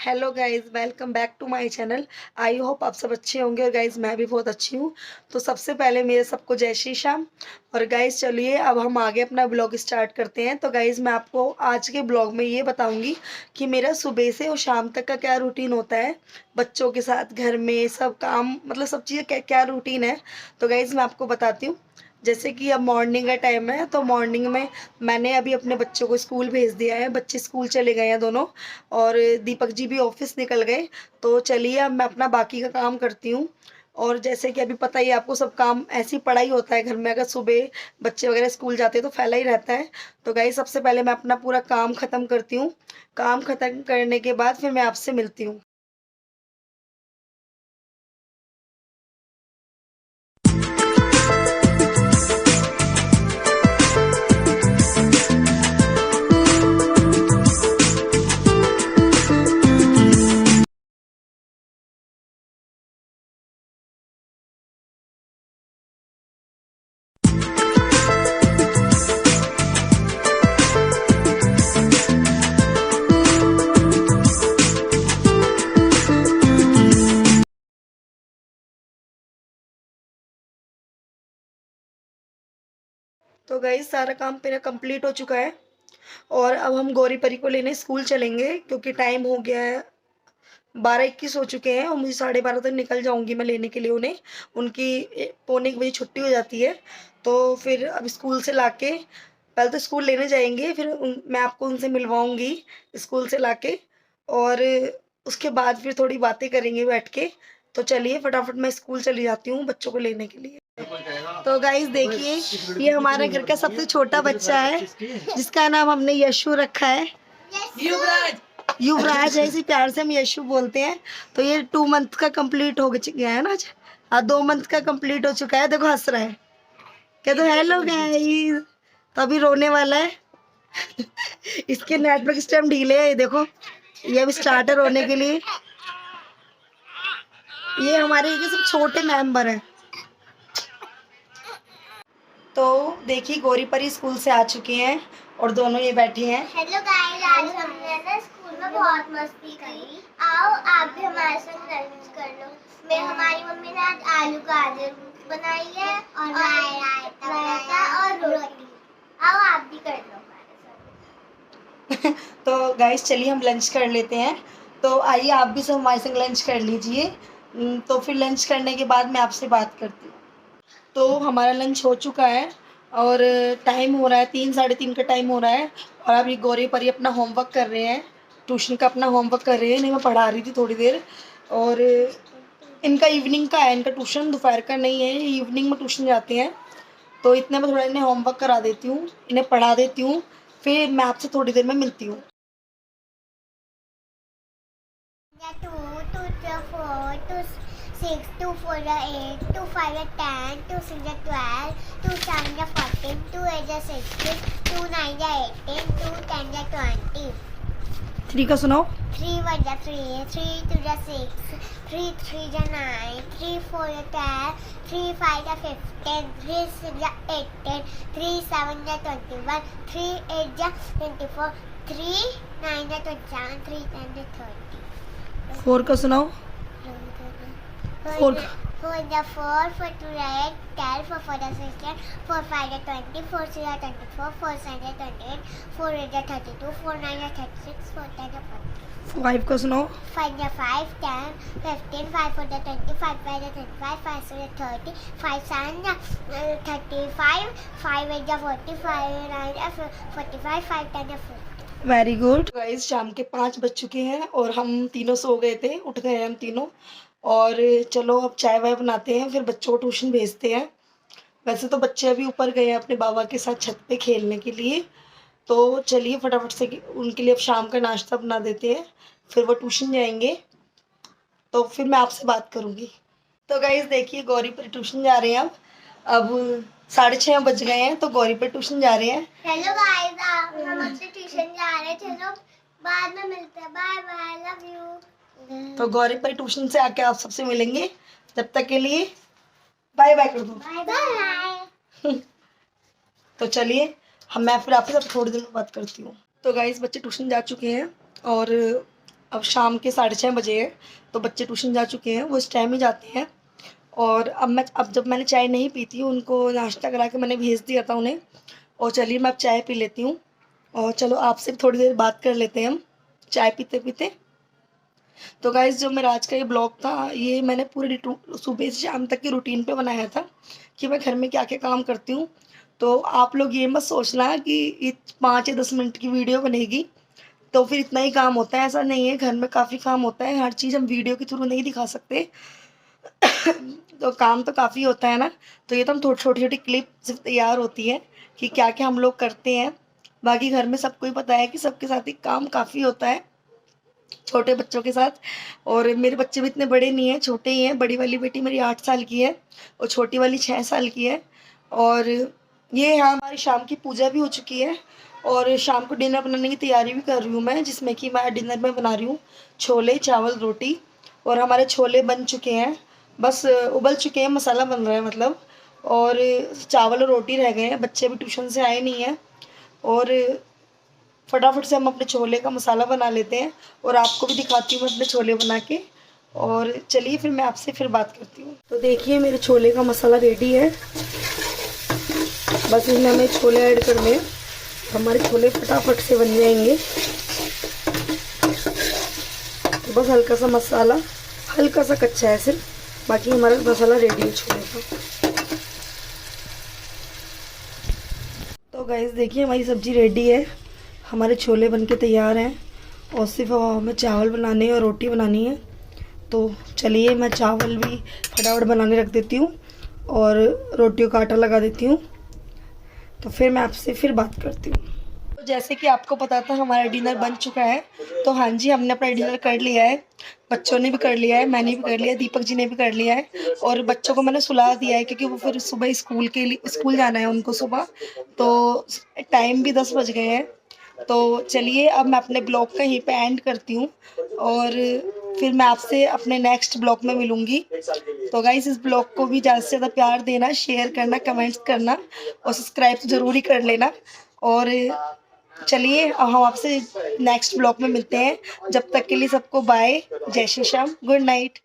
Hello guys, welcome back to my channel. I hope आप सब अच्छे होंगे और गाइस मैं भी बहुत अच्छी हूँ। तो सबसे पहले मेरे सबको जय श्री श्याम। और गाइस चलिए अब हम आगे अपना ब्लॉग स्टार्ट करते हैं। तो गाइस मैं आपको आज के ब्लॉग में ये बताऊंगी कि मेरा सुबह से और शाम तक का क्या रूटीन होता है, बच्चों के साथ घर में सब काम, मतलब सब चीज़ें क्या क्या रूटीन है। तो गाइस मैं आपको बताती हूँ। जैसे कि अब मॉर्निंग का टाइम है, तो मॉर्निंग में मैंने अभी अपने बच्चों को स्कूल भेज दिया है। बच्चे स्कूल चले गए हैं दोनों, और दीपक जी भी ऑफिस निकल गए। तो चलिए अब मैं अपना बाकी का काम करती हूँ। और जैसे कि अभी पता ही है आपको, सब काम ऐसी पड़ा ही होता है घर में। अगर सुबह बच्चे वगैरह स्कूल जाते हैं तो फैला ही रहता है। तो गाइस सबसे पहले मैं अपना पूरा काम ख़त्म करती हूँ। काम ख़त्म करने के बाद फिर मैं आपसे मिलती हूँ। तो गाइस सारा काम मेरा कंप्लीट हो चुका है। और अब हम गौरी परी को लेने स्कूल चलेंगे, क्योंकि टाइम हो गया है, 12:21 हो चुके हैं। और मुझे 12:30 तक निकल जाऊंगी मैं लेने के लिए उन्हें। उनकी 1:45 छुट्टी हो जाती है। तो फिर अब स्कूल से लाके, पहले तो स्कूल लेने जाएंगे, फिर मैं आपको उनसे मिलवाऊंगी स्कूल से लाके। और उसके बाद फिर थोड़ी बातें करेंगे बैठ के। तो चलिए फटाफट मैं स्कूल चली जाती हूँ बच्चों को लेने के लिए। तो गाइस देखिए, ये हमारे घर का सबसे छोटा बच्चा है, जिसका नाम हमने यशु रखा है। युवराज है, इसी प्यार से हम यशु बोलते हैं। तो ये 2 मंथ का कंप्लीट हो गया है ना आज। हाँ, 2 मंथ का कंप्लीट हो चुका है। देखो हंस रहा है, कह दो हेलो गाइस। तो अभी रोने वाला है। इसके नेटवर्क सिस्टम ढीले है, ये देखो, ये अभी स्टार्टर होने के लिए। ये हमारे ये सब छोटे मेंबर हैं। तो देखिए गौरी परी स्कूल से आ चुके हैं और दोनों ये बैठे हैं। हेलो गाइस, आज हमने ना स्कूल में बहुत मस्ती करी। आओ आप भी हमारे साथ लंच कर लो। मैं हमारी मम्मी ने आज आलू गाजर बनाई है और रायता और रोटी। आओ आप भी कर लो हमारे साथ। तो गाइस चलिए हम लंच कर लेते हैं। तो आइए आप भी सब हमारे संग लंच कर लीजिए। तो फिर लंच करने के बाद मैं आपसे बात करती हूँ। तो हमारा लंच हो चुका है और टाइम हो रहा है 3 साढ़े 3 का टाइम हो रहा है। और अब ये गौरी परी अपना होमवर्क कर रहे हैं, ट्यूशन का अपना होमवर्क कर रहे हैं। नहीं, मैं पढ़ा रही थी थोड़ी देर। और इनका इवनिंग का है, इनका ट्यूशन दोपहर का नहीं है, इवनिंग में ट्यूशन जाते हैं। तो इतने में थोड़ा इन्हें होमवर्क करा देती हूँ, इन्हें पढ़ा देती हूँ, फिर मैं आपसे थोड़ी देर में मिलती हूँ। 2, 2 4, 2 6, 2 4 8, 2 5 10, 2 6 12, 2 7 14, 2 8 16, 2 9 18, 2 10 20. 3 का सुनाओ। 3 1 3, 3 2 6, 3 3 9, 3 4 12, 3 5 15, 3 6 18, 3 7 21, 3 8 24, 3 9 27, 3 10 30. 4 का सुनाओ। 4 का 4 the 4, 4 2 8, 12, 4 4 the 16, 4 5 the 20, 4 6 the 24, 4 7 the 28, 4 8 the 32, 4 9 the 36, 4 10 the 40. 5 का सुनाओ। 5 the 5, 10, 15, 5 4 the 20, 5 5 the 25, 5 6 the 30, 5 7 the 35, 5 8 the 40, 5 9 the 45, 5 10 the 40. Very good guys, शाम के 5 बज चुके हैं और हम तीनों सो गए थे, उठ गए हैं हम तीनों। और चलो अब चाय वाय बनाते हैं, फिर बच्चों को ट्यूशन भेजते हैं। वैसे तो बच्चे अभी ऊपर गए हैं अपने बाबा के साथ छत पे खेलने के लिए। तो चलिए फटाफट से उनके लिए अब शाम का नाश्ता बना देते हैं, फिर वो ट्यूशन जाएंगे। तो फिर मैं आपसे बात करूँगी। तो गाइस देखिए गौरी पर ट्यूशन जा रहे हैं अब 6:30 बज गए हैं, तो गौरी पर ट्यूशन जा रहे हैं। हेलो गाइस, हम अपने ट्यूशन जा रहे हैं। चलो बाद में मिलते हैं। Bye bye, love you. तो गौरी पर ट्यूशन से आके आप सबसे मिलेंगे। जब तक के लिए बाय बाय कर दो। Bye bye. तो चलिए मैं फिर आपसे थोड़ी देर में बात करती हूँ। तो गाइस बच्चे ट्यूशन जा चुके हैं और अब शाम के 6:30 बजे हैं, तो बच्चे ट्यूशन जा चुके हैं, वो इस टाइम ही जाते हैं। और अब जब मैंने चाय नहीं पी थी, उनको नाश्ता करा के मैंने भेज दिया था उन्हें। और चलिए मैं अब चाय पी लेती हूँ, और चलो आपसे भी थोड़ी देर बात कर लेते हैं हम चाय पीते-पीते। तो गाइज़ जो मेरा आज का ये ब्लॉग था, ये मैंने पूरे सुबह से शाम तक की रूटीन पे बनाया था कि मैं घर में क्या-क्या काम करती हूँ। तो आप लोग ये मत सोचना कि ये 5 या 10 मिनट की वीडियो बनेगी, तो फिर इतना ही काम होता है, ऐसा नहीं है। घर में काफ़ी काम होता है, हर चीज़ हम वीडियो के थ्रू नहीं दिखा सकते। तो काम तो काफ़ी होता है ना, तो ये तो हम छोटी-छोटी क्लिप सिर्फ़ तैयार होती है कि क्या-क्या हम लोग करते हैं। बाकी घर में सबको ही पता है कि सबके साथ ही काम काफ़ी होता है, छोटे बच्चों के साथ। और मेरे बच्चे भी इतने बड़े नहीं हैं, छोटे ही हैं। बड़ी वाली बेटी मेरी 8 साल की है और छोटी वाली 6 साल की है। और ये यहाँ हमारी शाम की पूजा भी हो चुकी है, और शाम को डिनर बनाने की तैयारी भी कर रही हूँ मैं, जिसमें कि मैं डिनर में बना रही हूँ छोले, चावल, रोटी। और हमारे छोले बन चुके हैं, बस उबल चुके हैं, मसाला बन रहा है मतलब। और चावल और रोटी रह गए हैं, बच्चे अभी ट्यूशन से आए नहीं हैं। और फटाफट से हम अपने छोले का मसाला बना लेते हैं, और आपको भी दिखाती हूँ मैं अपने छोले बना के। और चलिए फिर मैं आपसे फिर बात करती हूँ। तो देखिए मेरे छोले का मसाला रेडी है, बस इसमें हमें छोले ऐड करने हैं, हमारे छोले फटाफट से बन जाएंगे। तो बस हल्का सा मसाला, हल्का सा कच्चा है सिर्फ, बाकी हमारा मसाला रेडी है छोले का। तो गाइस देखिए हमारी सब्ज़ी रेडी है, हमारे छोले बनके तैयार हैं, और सिर्फ हमें चावल बनाने हैं और रोटी बनानी है। तो चलिए मैं चावल भी फटाफट बनाने रख देती हूँ, और रोटियों का आटा लगा देती हूँ। तो फिर मैं आपसे फिर बात करती हूँ। तो जैसे कि आपको पता था हमारा डिनर बन चुका है, तो हाँ जी हमने अपना डिनर कर लिया है, बच्चों ने भी कर लिया है, मैंने भी कर लिया है, दीपक जी ने भी कर लिया है। और बच्चों को मैंने सुला दिया है, क्योंकि वो फिर सुबह स्कूल जाना है उनको सुबह, तो टाइम भी 10 बज गए हैं। तो चलिए अब मैं अपने ब्लॉग का यहीं पे एंड करती हूँ, और फिर मैं आपसे अपने नेक्स्ट ब्लॉग में मिलूँगी। तो गाइस इस ब्लॉग को भी ज़्यादा से ज़्यादा प्यार देना, शेयर करना, कमेंट्स करना, और सब्सक्राइब तो ज़रूर ही कर लेना। और चलिए अब हम आपसे नेक्स्ट ब्लॉग में मिलते हैं, जब तक के लिए सबको बाय, जय श्री श्याम, गुड नाइट।